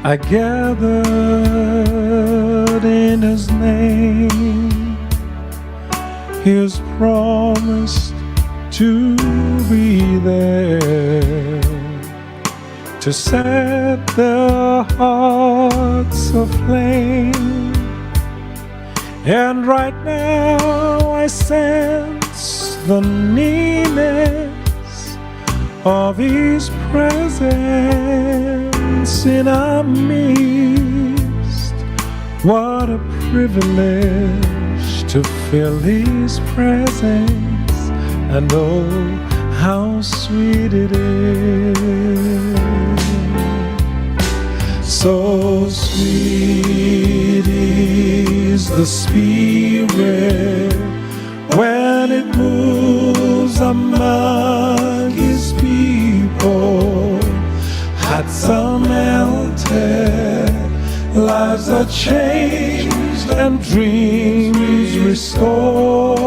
I gathered in His name. He has promised to be there to set their hearts aflame. And right now I sense the nearness of His presence in our midst. What a privilege to feel His presence, and oh, how sweet it is. So sweet is the Spirit when it moves among His people. Hearts are melted, lives are changed, and dreams restored.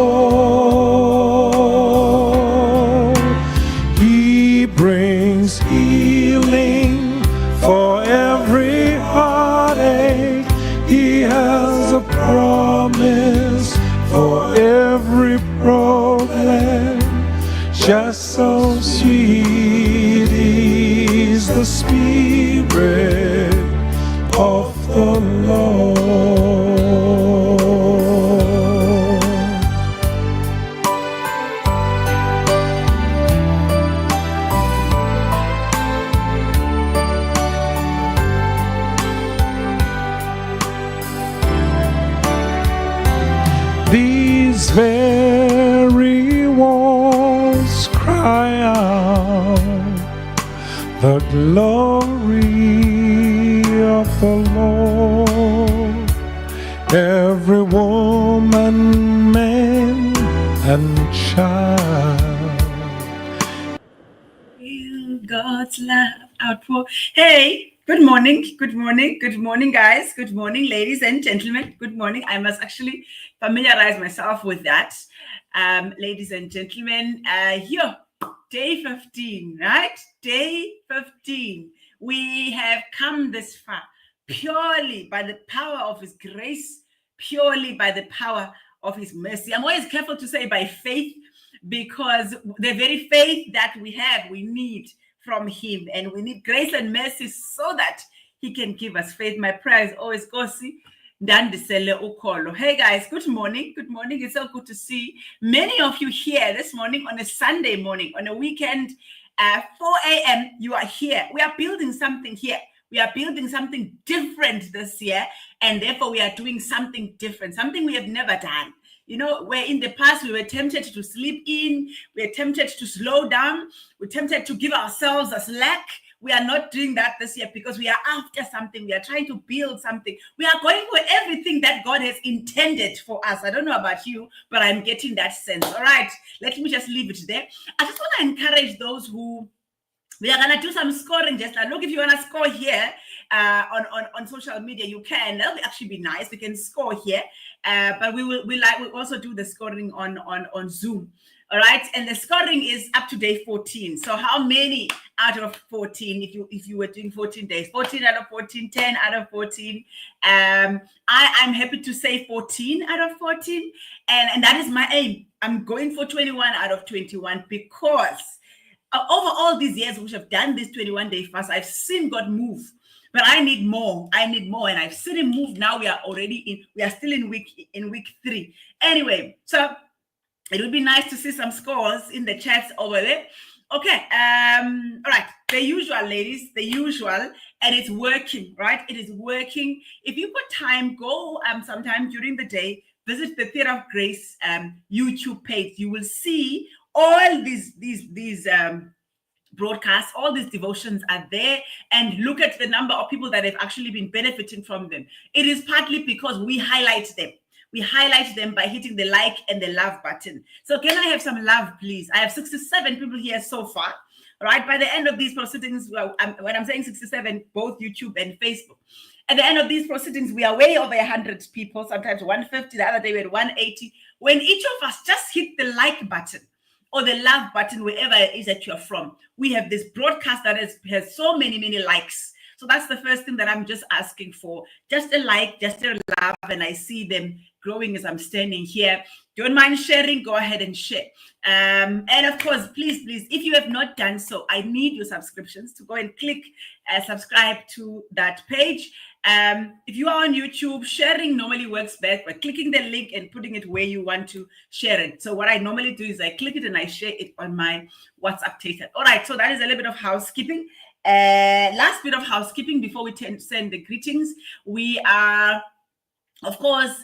He brings healing for every heartache. He has a promise for every problem. Just so sweet is the Spirit of the Lord. These very walls cry out the glory of the Lord. Every woman, man, and child feel God's love outpour. Hey, good morning, guys. Good morning, ladies and gentlemen. Good morning. I must actually familiarize myself with that. Ladies and gentlemen, here, day 15, right? Day 15. We have come this far purely by the power of His grace, purely by the power of His mercy. I'm always careful to say by faith, because the very faith that we have, we need from Him, and we need grace and mercy so that He can give us faith. My prayer is always, Kosi, Dandisele Okolo. Hey guys, good morning. Good morning. It's so good to see many of you here this morning on a Sunday morning, on a weekend, 4 a.m. You are here. We are building something here. We are building something different this year, and therefore we are doing something different, something we have never done. You know, where in the past we were tempted to sleep in, we were tempted to slow down, we're tempted to give ourselves a slack. We are not doing that this year because we are after something. We are trying to build something. We are going for everything that God has intended for us. I don't know about you, but I'm getting that sense. All right, let me just leave it there. I just want to encourage those who, we are going to do some scoring. Just like, look, if you want to score here on social media, you can. That will actually be nice. We can score here, but we'll also do the scoring on Zoom. All right, and the scoring is up to day 14. So how many out of 14, if you were doing 14 days? 14 out of 14, 10 out of 14. I'm happy to say 14 out of 14, and that is my aim. I'm going for 21 out of 21 because over all these years which I've done this 21-day fast, I've seen God move. But I need more. And I've seen Him move. Now we are still in week 3. Anyway, so it would be nice to see some scores in the chats over there. Okay, all right. The usual, ladies, the usual, and it's working, right? It is working. If you've got time, go sometime during the day, visit the Theatre of Grace YouTube page. You will see all these broadcasts, all these devotions are there, and look at the number of people that have actually been benefiting from them. It is partly because we highlight them. We highlight them by hitting the like and the love button. So can I have some love, please? I have 67 people here so far. All right, by the end of these proceedings, well, when I'm saying 67, both YouTube and Facebook. At the end of these proceedings, we are way over 100 people, sometimes 150. The other day we had 180. When each of us just hit the like button or the love button, wherever it is that you're from, we have this broadcast that has so many likes. So that's the first thing that I'm just asking for. Just a like, just a love, and I see them growing as I'm standing here. Don't mind sharing, go ahead and share. And of course, please, if you have not done so, I need your subscriptions to go and click subscribe to that page. If you are on YouTube, sharing normally works best by clicking the link and putting it where you want to share it. So what I normally do is I click it and I share it on my WhatsApp status. All right, so that is a little bit of housekeeping. Last bit of housekeeping before we send the greetings. We are, of course,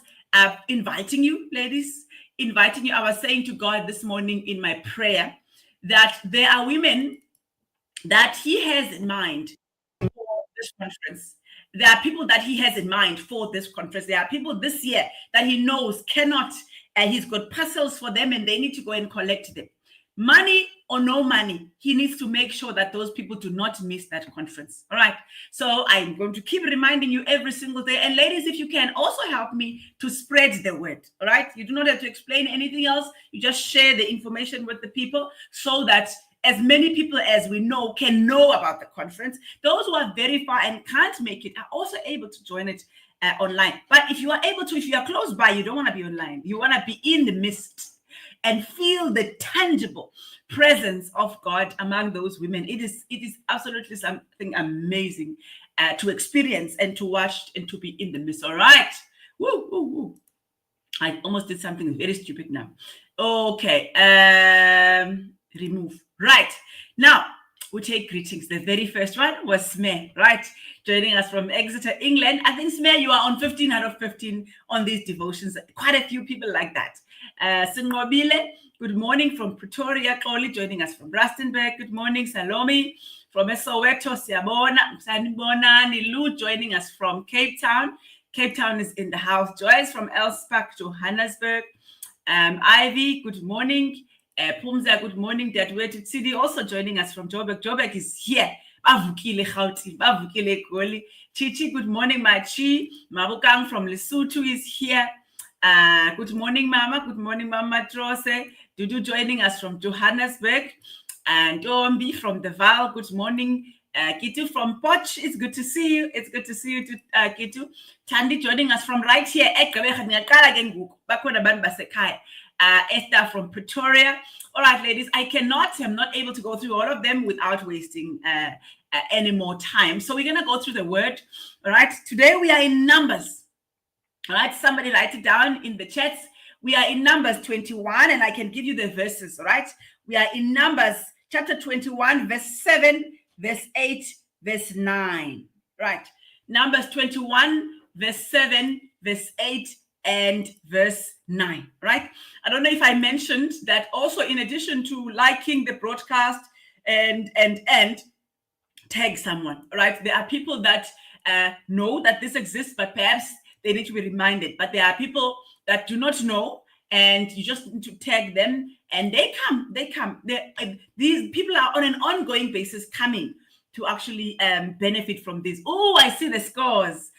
inviting you, ladies, inviting you. I was saying to God this morning in my prayer that there are women that He has in mind for this conference. There are people that He has in mind for this conference. There are people this year that He knows cannot, and He's got parcels for them and they need to go and collect them. Money or no money, He needs to make sure that those people do not miss that conference. All right. So I'm going to keep reminding you every single day. And ladies, if you can also help me to spread the word. All right. You do not have to explain anything else. You just share the information with the people so that as many people as we know can know about the conference. Those who are very far and can't make it are also able to join it online. But if you are able to, if you are close by, you don't want to be online. You want to be in the midst and feel the tangible presence of God among those women. It is absolutely something amazing to experience and to watch and to be in the midst. All right. Woo, woo, woo. I almost did something very stupid now. Okay. Remove. Right. Now, we take greetings. The very first one was Sme, right? Joining us from Exeter, England. I think, Sme, you are on 15 out of 15 on these devotions. Quite a few people like that. Sinwabile, good morning from Pretoria. Koli joining us from Rustenburg. Good morning, Salome. From Soweto, Siabona. Sanibona Nilu joining us from Cape Town. Cape Town is in the house. Joyce from Elspark, Johannesburg. Ivy, good morning. Pumza, good morning. Dadwet City also joining us from Joburg. Joburg is here. Bavukile Khauti, Bavukile Goli. Chichi, good morning. Machi Mabukang from Lesotho is here. Good morning, Mama. Good morning, Mama Trose. Dudu joining us from Johannesburg. And Dombi from the Val. Good morning. Kitu from Poch. It's good to see you. It's good to see you, Kitu. Tandy joining us from right here. Esther from Pretoria. All right, ladies, I'm not able to go through all of them without wasting any more time. So we're going to go through the word. All right, today we are in Numbers. All right, somebody write it down in the chats. We are in Numbers 21, and I can give you the verses. All right, we are in Numbers chapter 21, verse 7, verse 8, verse 9. Right, Numbers 21, verse 7, verse 8, and verse 9, right? I don't know if I mentioned that also, in addition to liking the broadcast and tag someone, right? There are people that know that this exists, but perhaps they need to be reminded. But there are people that do not know, and you just need to tag them, and they come. These people are on an ongoing basis coming to actually benefit from this. Oh, I see the scores.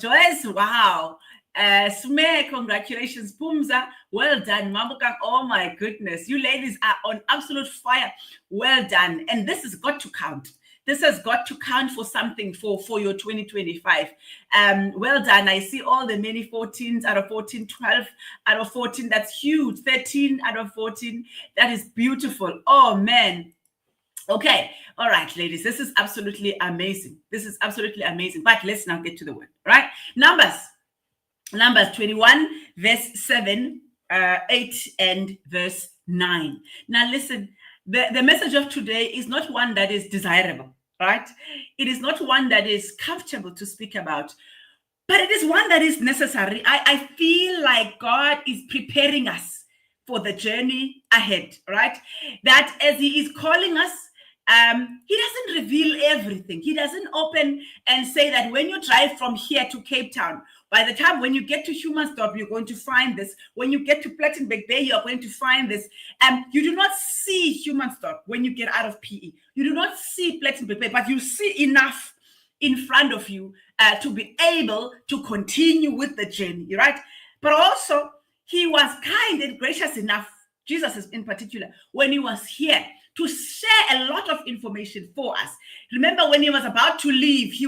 Joyce, wow. Sume, congratulations. Pumza, well done. Mambukang, oh my goodness. You ladies are on absolute fire. Well done. And this has got to count. This has got to count for something for your 2025. Well done. I see all the many 14s out of 14, 12 out of 14. That's huge. 13 out of 14. That is beautiful. Oh, man. Okay. All right, ladies. This is absolutely amazing. But let's now get to the word. Right? Numbers 21, verse 7, 8, and verse 9. Now listen, the message of today is not one that is desirable, right? It is not one that is comfortable to speak about, but it is one that is necessary. I feel like God is preparing us for the journey ahead, right? That as He is calling us, He doesn't reveal everything. He doesn't open and say that when you drive from here to Cape Town, by the time when you get to Humansdorp, you're going to find this. When you get to Plettenberg Bay, you're going to find this. You do not see Humansdorp when you get out of PE. You do not see Plettenberg Bay, but you see enough in front of you to be able to continue with the journey, right? But also, He was kind and gracious enough, Jesus in particular, when He was here, to share a lot of information for us. Remember when he was about to leave, he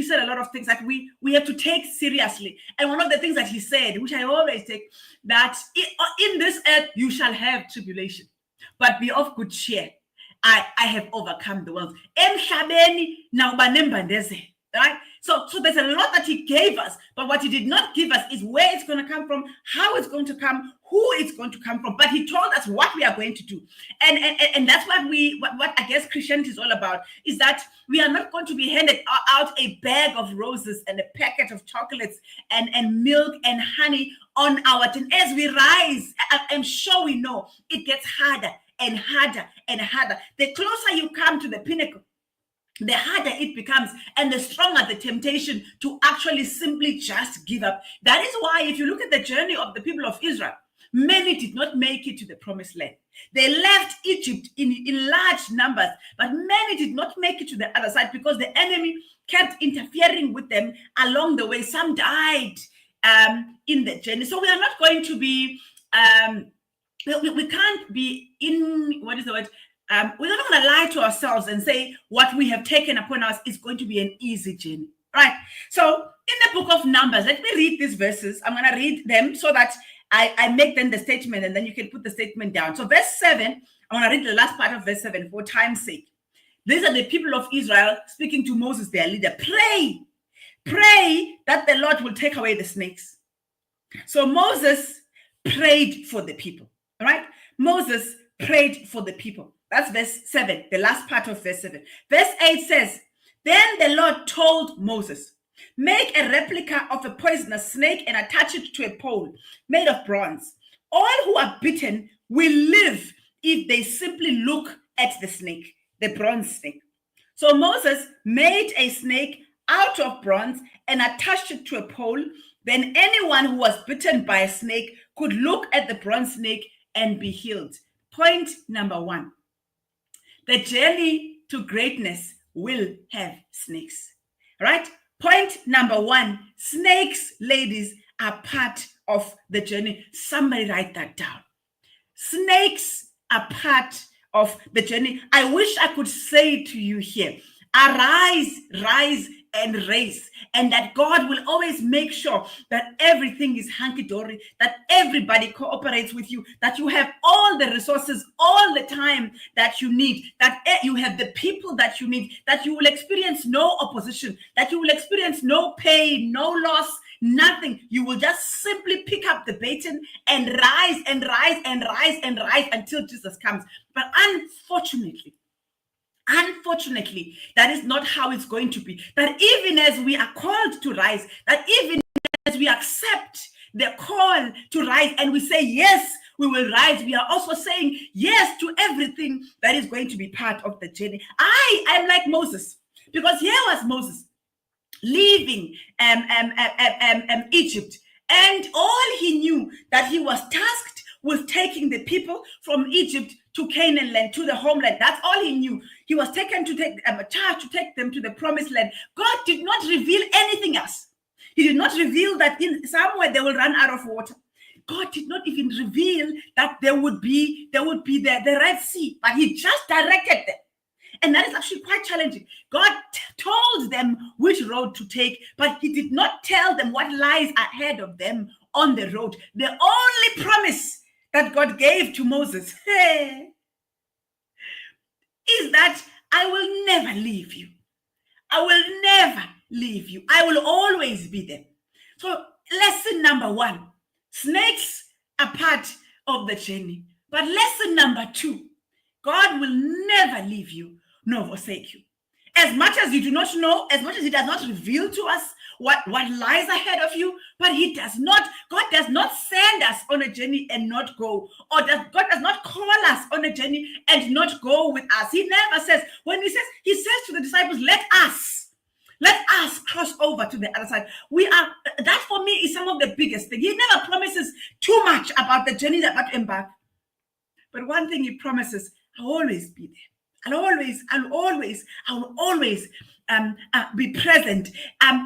said a lot of things that we have to take seriously. And one of the things that he said, which I always take, that in this earth you shall have tribulation, but be of good cheer. I have overcome the world. Right? So there's a lot that he gave us, but what he did not give us is where it's going to come from, how it's going to come, who it's going to come from. But he told us what we are going to do. And that's what I guess Christianity is all about, is that we are not going to be handed out a bag of roses and a packet of chocolates and milk and honey on our turn. As we rise, I'm sure we know it gets harder and harder and harder. The closer you come to the pinnacle, the harder it becomes, and the stronger the temptation to actually simply just give up. That is why if you look at the journey of the people of Israel, many did not make it to the promised land. They left Egypt in large numbers, but many did not make it to the other side because the enemy kept interfering with them along the way. Some died in the journey. So we are not going to be, we can't be in, what is the word? We're not going to lie to ourselves and say what we have taken upon us is going to be an easy journey, right? So in the book of Numbers, let me read these verses. I'm going to read them so that I make then the statement, and then you can put the statement down. So verse 7, I want to read the last part of verse 7 for time's sake. These are the people of Israel speaking to Moses, their leader. Pray that the Lord will take away the snakes. So Moses prayed for the people, all right? Moses prayed for the people. That's verse 7, the last part of verse 7. Verse 8 says, then the Lord told Moses, make a replica of a poisonous snake and attach it to a pole made of bronze. All who are bitten will live if they simply look at the snake, the bronze snake. So Moses made a snake out of bronze and attached it to a pole. Then anyone who was bitten by a snake could look at the bronze snake and be healed. Point number 1. The journey to greatness will have snakes, right? Point number 1, snakes, ladies, are part of the journey. Somebody write that down. Snakes are part of the journey. I wish I could say to you here, arise, rise, and race, and that God will always make sure that everything is hunky-dory, that everybody cooperates with you, that you have all the resources all the time that you need, that you have the people that you need, that you will experience no opposition, that you will experience no pain, no loss, nothing. You will just simply pick up the baton and rise and rise and rise and rise until Jesus comes. But unfortunately, that is not how it's going to be. That even as we are called to rise, that even as we accept the call to rise and we say, yes, we will rise, we are also saying yes to everything that is going to be part of the journey. I am like Moses, because here was Moses leaving Egypt, and all he knew that he was tasked with taking the people from Egypt to Canaan land, to the homeland. That's all he knew. He was taken to take charge to take them to the promised land. God did not reveal anything else. He did not reveal that in somewhere they will run out of water. God did not even reveal that there would be the Red Sea, but he just directed them. And that is actually quite challenging. God told them which road to take, but he did not tell them what lies ahead of them on the road. The only promise that God gave to Moses is that I will never leave you. I will never leave you. I will always be there. So lesson number 1, snakes are part of the journey. But lesson number 2, God will never leave you nor forsake you. As much as you do not know, as much as he does not reveal to us what lies ahead of you, but God does not send us on a journey and not go, or God does not call us on a journey and not go with us. He never says, he says to the disciples, let us cross over to the other side. That for me is some of the biggest thing. He never promises too much about the journey that we embark. But one thing he promises, I'll always be there. I'll always be present.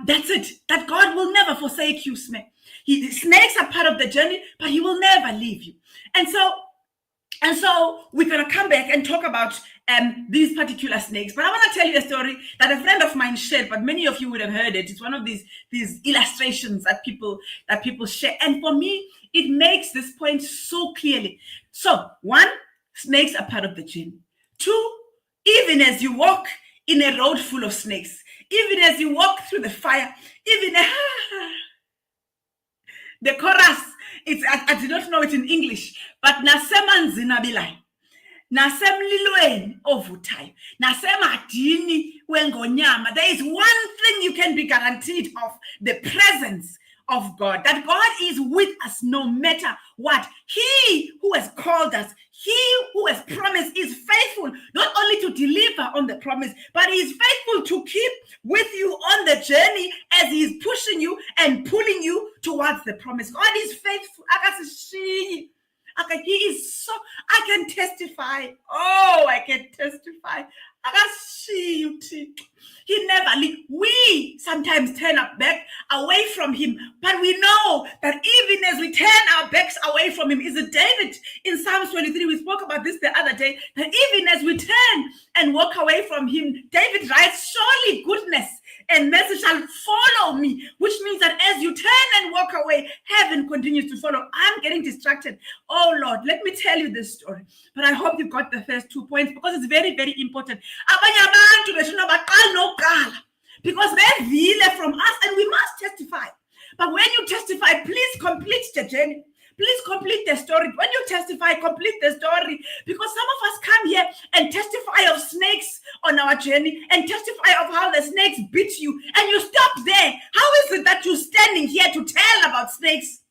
That's it. That God will never forsake you, snakes are part of the journey, but he will never leave you. And so And so we're going to come back and talk about these particular snakes. But I want to tell you a story that a friend of mine shared, but many of you would have heard it. It's one of these illustrations that people share. And for me, it makes this point so clearly. So, one, snakes are part of the gym. Two, even as you walk in a road full of snakes, even as you walk through the fire, even the chorus, I did not know it in English, but nasemanzini abilayo, nasemlilweni ovuthayo, nasemadini wengonyama. There is one thing you can be guaranteed of: the presence of God. That God is with us no matter what. He who has called us, he who has promised, is faithful not only to deliver on the promise, but he is faithful to keep with you on the journey as he is pushing you and pulling you towards the promise. God is faithful. He is so, I can testify. Oh, I can testify. He never leaves. We sometimes turn our back away from him, but we know that even as we turn our backs away from him, is it David in Psalms 23? We spoke about this the other day, that even as we turn and walk away from him, David writes, surely goodness and mercy shall follow me, which means that as you turn and walk away, heaven continues to follow. I'm getting distracted. Oh Lord, let me tell you this story, but I hope you got the first 2 points, because it's very, very important. Because they're veiled from us and we must testify. But when you testify, please complete the journey. Please complete the story. When you testify, complete the story. Because some of us come here and testify of snakes on our journey and testify of how the snakes bit you, and you stop there. How is it that you're standing here to tell about snakes?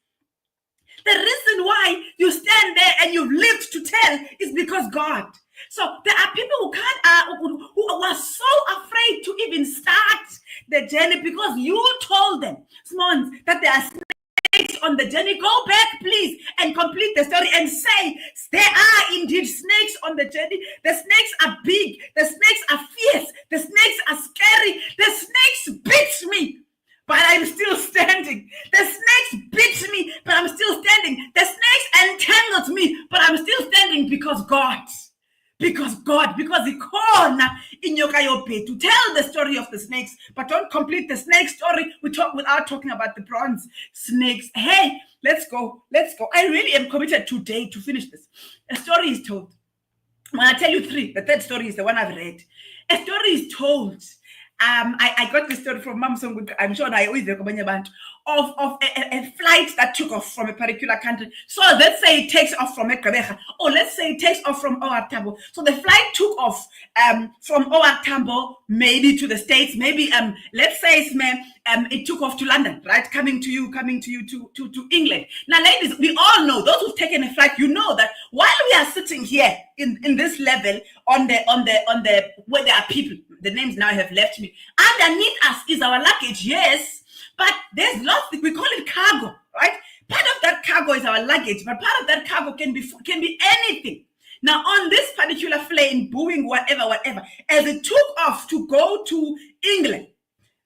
The reason why you stand there and you've lived to tell is because God. So there are people who can't, who are so afraid to even start the journey because you told them, Smons, that there are snakes on the journey. Go back, please, and complete the story and say, there are indeed snakes on the journey. The snakes are big. The snakes are fierce. The snakes are scary. The snakes bit me, but I'm still standing. The snakes bit me, but I'm still standing. The snakes entangled me, but I'm still standing because God. Because he called in Yokayope to tell the story of the snakes, but don't complete the snake story. We talk without talking about the bronze snakes. Hey, let's go. I really am committed today to finish this. A story is told. When I tell you 3, the 3rd story is the one I've read. A story is told. I got this story from Mam Song. I'm sure I always recommend about of a flight that took off from a particular country. So let's say it takes off from Ekrebecha, or let's say it takes off from OR Tambo. So the flight took off from OR Tambo, maybe to the States, maybe let's say it took off to London, right? Coming to you to England. Now, ladies, we all know, those who've taken a flight, you know that while we are sitting here in this level on the where there are people, the names now have left me. Underneath us is our luggage, yes. But there's lots, we call it cargo, right? Part of that cargo is our luggage, but part of that cargo can be anything. Now, on this particular plane, Boeing, whatever, as it took off to go to England,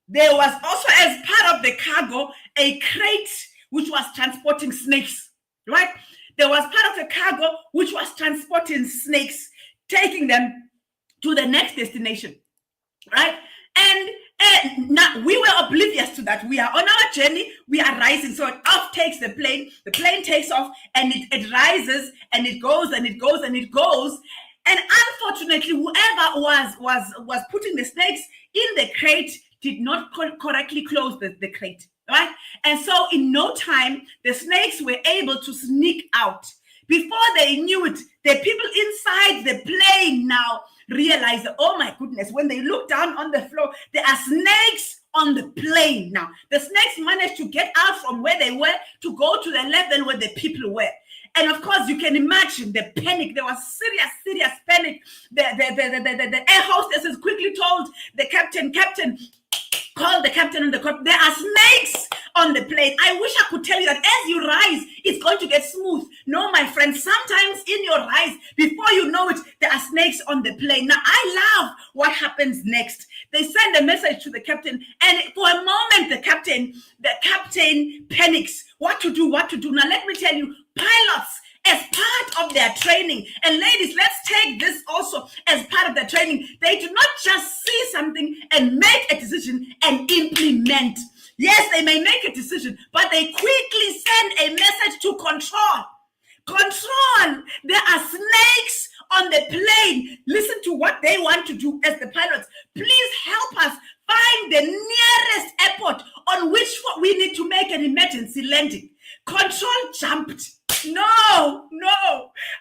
there was also, as part of the cargo, a crate which was transporting snakes, right? There was part of the cargo which was transporting snakes, taking them to the next destination, right? And now we were oblivious to that. We are on our journey, we are rising. So off takes the plane takes off, and it rises, and it goes, and it goes, and it goes. And unfortunately, whoever was putting the snakes in the crate did not correctly close the crate, right? And so in no time, the snakes were able to sneak out. Before they knew it, the people inside the plane now realized, oh my goodness, when they look down on the floor, there are snakes on the plane now. The snakes managed to get out from where they were to go to the level where the people were. And of course, you can imagine the panic. There was serious panic. The air hostesses quickly told the captain, call the captain on the court. There are snakes on the plane. I wish I could tell you that as you rise, it's going to get smooth. No, my friend, sometimes in your rise, before you know it, there are snakes on the plane. Now, I love what happens next. They send a message to the captain, and for a moment, the captain panics. What to do? Now, let me tell you, pilots, as part of their training. And ladies, let's take this also as part of the training. They do not just see something and make a decision and implement. Yes, they may make a decision, but they quickly send a message to control. Control. There are snakes on the plane. Listen to what they want to do as the pilots. Please help us find the nearest airport on which we need to make an emergency landing. Control jumped. No.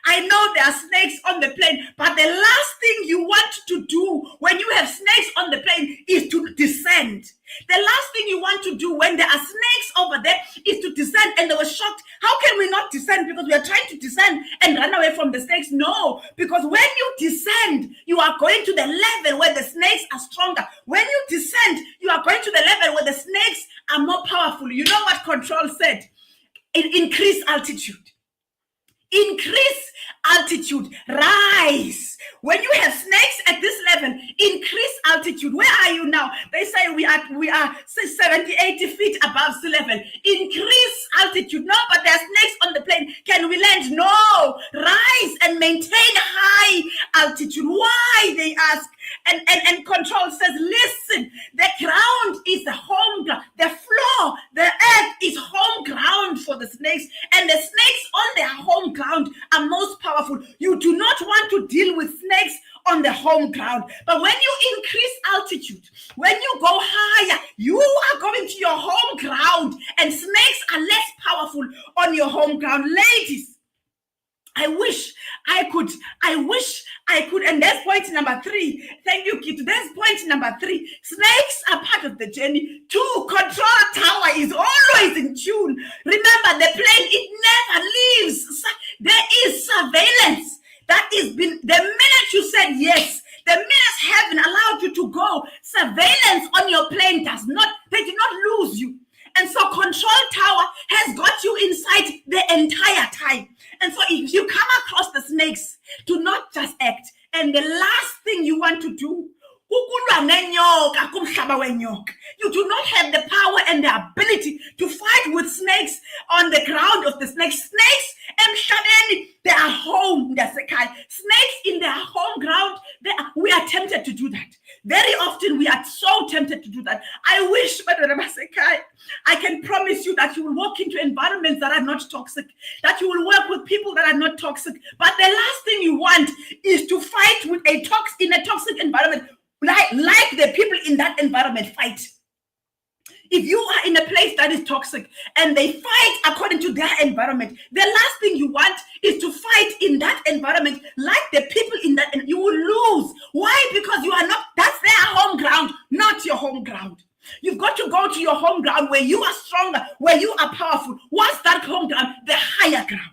I know there are snakes on the plane, but the last thing you want to do when you have snakes on the plane is to descend. The last thing you want to do when there are snakes over there is to descend. And they were shocked. How can we not descend? Because we are trying to descend and run away from the snakes. No, because when you descend, you are going to the level where the snakes are stronger. When you descend, you are going to the level where the snakes are more powerful. You know what control said? Increase altitude. Increase altitude. Rise. When you have snakes at this level, increase altitude. Where are you now? They say we are 70, 80 feet above sea level. Increase altitude. No, but there are snakes on the plane. Can we land? No. Rise and maintain high altitude. Why? They ask. And control says, listen, the ground is the home ground. The floor, the earth is home ground for the snakes. And the snakes on their home ground are most powerful. You do not want to deal with snakes on the home ground. But when you increase altitude, when you go higher, you are going to your home ground. And snakes are less powerful on your home ground. Ladies, I wish I could. And that's point number 3. Thank you, Kit. That's point number 3. Snakes are part of the journey. 2, control tower is always in tune. Remember, the plane, it never leaves. There is surveillance. That is the minute you said yes, the minute heaven allowed you to go, surveillance on your plane they do not lose you. And so control tower has got you inside the entire time. And so if you come across the snakes, do not just act. And the last thing you want to do, you do not have the power and the ability to fight with snakes on the ground of the snakes. Snakes, they are home. Snakes in their home ground, we are tempted to do that. Very often we are so tempted to do that. I wish, I can promise you that you will walk into environments that are not toxic, that you will work with people that are not toxic. But the last thing you want is to fight with in a toxic environment, like the people in that environment fight. If you are in a place that is toxic and they fight according to their environment, the last thing you want is to fight in that environment like the people in that, and you will lose. Why? Because you are not, that's their home ground, not your home ground. You've got to go to your home ground where you are stronger, where you are powerful. What's that home ground? The higher ground.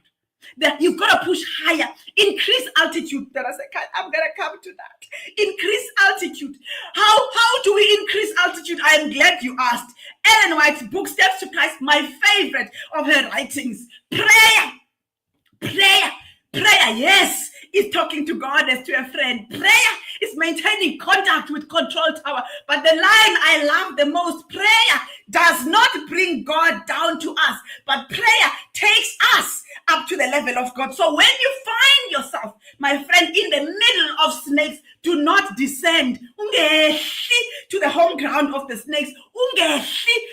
That you've got to push higher, increase altitude. I'm gonna come to that. Increase altitude. How do we increase altitude? I am glad you asked. Ellen White's book, Steps to Christ, my favorite of her writings. Prayer, yes, is talking to God as to a friend. Prayer is maintaining contact with control tower. But the line I love the most, prayer does not bring God down to us, but prayer takes us up to the level of God. So when you find yourself, my friend, in the middle of snakes, do not descend to the home ground of the snakes,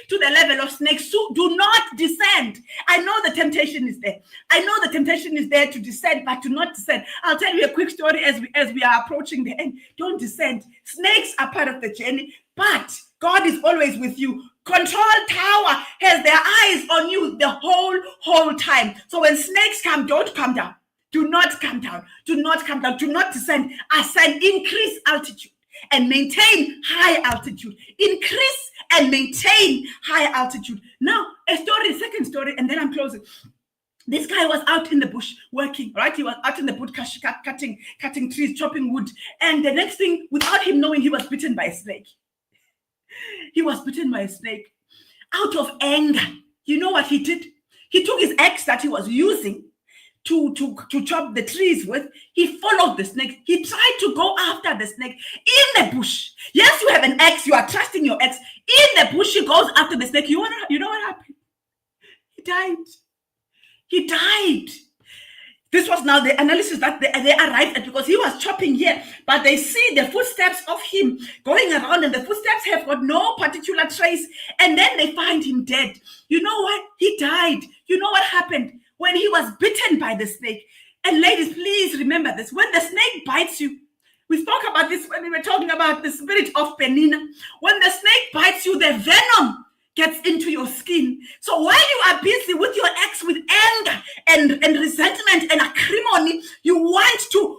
to the level of snakes. So do not descend. I know the temptation is there. I know the temptation is there to descend, but do not descend. I'll tell you a quick story as we are approaching the end. Don't descend. Snakes are part of the journey, but God is always with you. Control tower has their eyes on you the whole time. So when snakes come, don't come down. Do not come down. Do not come down. Do not descend. Ascend. Increase altitude and maintain high altitude. Increase and maintain high altitude. Now, second story, and then I'm closing. This guy was out in the bush working, right? He was out in the bush cutting trees, chopping wood. And the next thing, without him knowing, he was bitten by a snake. He was bitten by a snake. Out of anger, you know what he did? He took his axe that he was using to chop the trees with. He followed the snake. He tried to go after the snake in the bush. Yes, you have an axe. You are trusting your axe. In the bush, he goes after the snake. You know what happened? He died. He died. This was now the analysis that they arrived at, because he was chopping here, but they see the footsteps of him going around, and the footsteps have got no particular trace, and then they find him dead. You know what? He died. You know what happened? When he was bitten by the snake. And ladies, please remember this. When the snake bites you, we spoke about this when we were talking about the spirit of Penina. When the snake bites you, the venom gets into your skin. So while you are busy with your ex, with anger and resentment and acrimony, you want to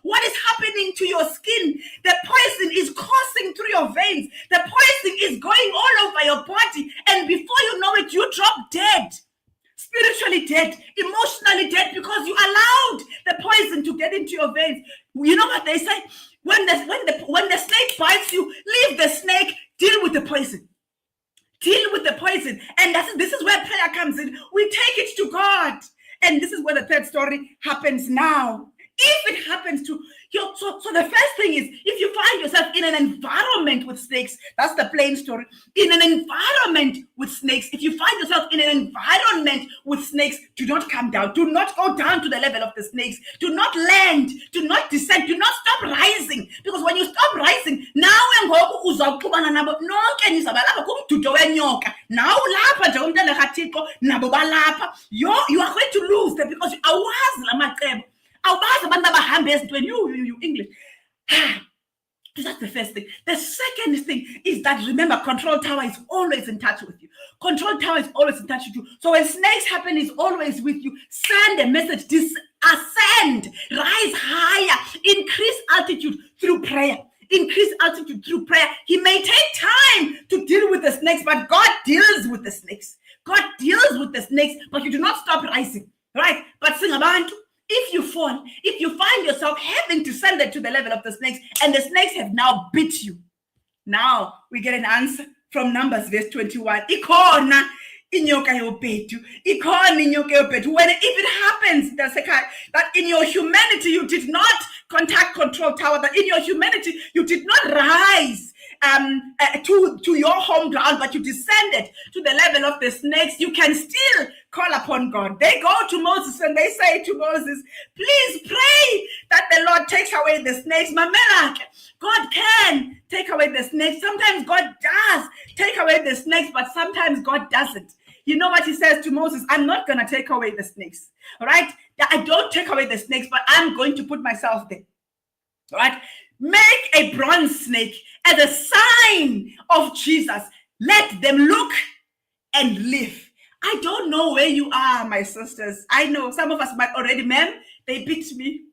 what is happening to your skin? The poison is coursing through your veins. The poison is going all over your body, and before you know it, you drop dead. Spiritually dead, emotionally dead, because you allowed the poison to get into your veins. You know what they say? When the snake bites you, leave the snake, deal with the poison. Deal with the poison. And this is where prayer comes in. We take it to God. And this is where the third story happens now. If it happens to you, so the first thing is, if you find yourself in an environment with snakes, that's the plain story. In an environment with snakes, if you find yourself in an environment with snakes, do not come down. Do not go down to the level of the snakes. Do not land. Do not descend. Do not stop rising. Because when you stop rising, now you are going to lose them, because you English. So that's the first thing. The second thing is that, remember, Control Tower is always in touch with you. Control Tower is always in touch with you. So when snakes happen, is always with you. Send a message. Ascend, rise higher, increase altitude through prayer. Increase altitude through prayer. He may take time to deal with the snakes, but God deals with the snakes. God deals with the snakes, but you do not stop rising, right? But sing about, if you fall, if you find yourself having to send it to the level of the snakes, and the snakes have now bit you, now we get an answer from Numbers verse 21. Ikona inyoka yopetu. Ikona inyoka yopetu. When if it happens, that in your humanity you did not contact Control Tower, that in your humanity you did not rise to your home ground, but you descended to the level of the snakes, you can still call upon God. They go to Moses and they say to Moses, please pray that the Lord takes away the snakes. Mamelak, God can take away the snakes. Sometimes God does take away the snakes, but sometimes God doesn't. You know what he says to Moses? I'm not going to take away the snakes. All right? I don't take away the snakes, but I'm going to put myself there. All right? Make a bronze snake as a sign of Jesus. Let them look and live. I don't know where you are, my sisters. I know some of us might already, ma'am, they beat me.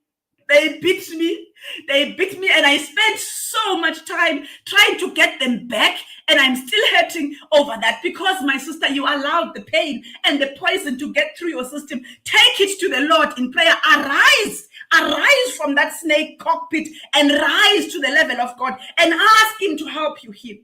They beat me. They beat me, and I spent so much time trying to get them back, and I'm still hurting over that, because, my sister, you allowed the pain and the poison to get through your system. Take it to the Lord in prayer. Arise from that snake cockpit and rise to the level of God and ask him to help you heal.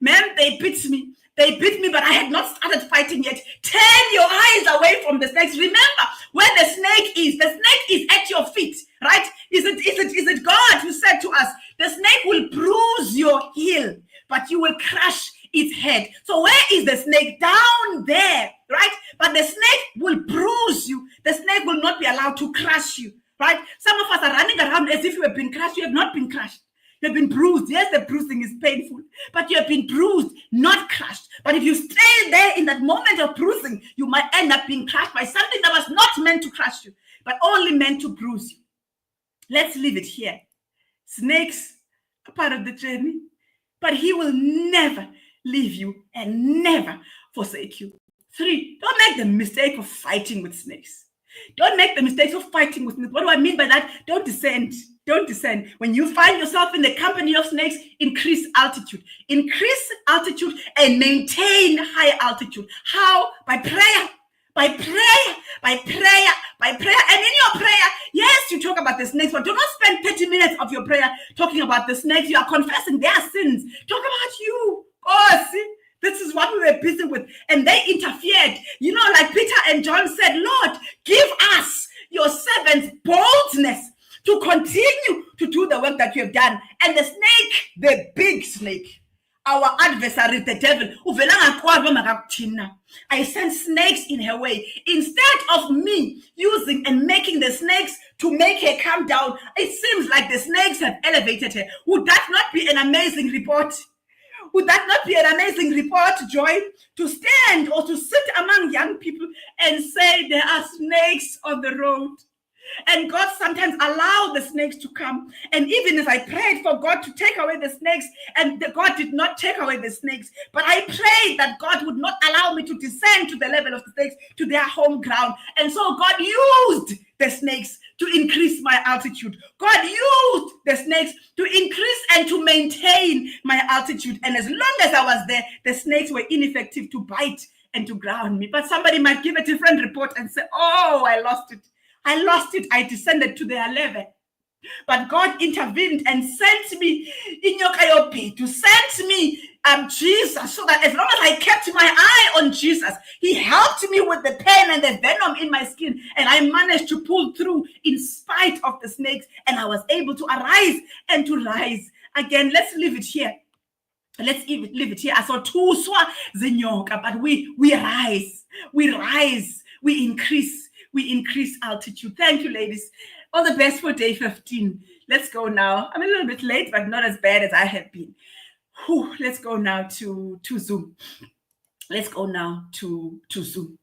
Ma'am, they beat me. They beat me, but I had not started fighting yet. Turn your eyes away from the snakes. Remember where the snake is. The snake is at your feet, right? Is it God who said to us, the snake will bruise your heel, but you will crush its head. So where is the snake? Down there, right? But the snake will bruise you. The snake will not be allowed to crush you, right? Some of us are running around as if you have been crushed. You have not been crushed. You've been bruised. Yes, the bruising is painful, but you have been bruised, not crushed. But if you stay there in that moment of bruising, you might end up being crushed by something that was not meant to crush you, but only meant to bruise you. Let's leave it here. Snakes are part of the journey, but he will never leave you and never forsake you. 3, don't make the mistake of fighting with snakes. Don't make the mistake of fighting with snakes. What do I mean by that? Don't descend. Don't descend. When you find yourself in the company of snakes, increase altitude. Increase altitude and maintain high altitude. How? By prayer. By prayer. By prayer. By prayer. And in your prayer, yes, you talk about the snakes, but do not spend 30 minutes of your prayer talking about the snakes. You are confessing their sins. Talk about you. Oh, see? This is what we were busy with. And they interfered. You know, like Peter and John said, Lord, give us, your servants, boldness to continue to do the work that you have done. And the snake, the big snake, our adversary, the devil, I sent snakes in her way. Instead of me using and making the snakes to make her come down, it seems like the snakes have elevated her. Would that not be an amazing report? Would that not be an amazing report, Joy? To stand or to sit among young people and say there are snakes on the road. And God sometimes allowed the snakes to come. And even as I prayed for God to take away the snakes, and God did not take away the snakes, but I prayed that God would not allow me to descend to the level of the snakes, to their home ground. And so God used the snakes to increase my altitude. God used the snakes to increase and to maintain my altitude. And as long as I was there, the snakes were ineffective to bite and to ground me. But somebody might give a different report and say, oh, I lost it. I lost it. I descended to their level. But God intervened and sent me to send me Jesus, so that as long as I kept my eye on Jesus, he helped me with the pain and the venom in my skin, and I managed to pull through in spite of the snakes, and I was able to arise and to rise again. Let's leave it here. Let's leave it here. I saw two zinyoka, but we rise, we increase altitude. Thank you, ladies. All the best for day 15. Let's go now. I'm a little bit late, but not as bad as I have been. Let's go now to Zoom. Let's go now to Zoom.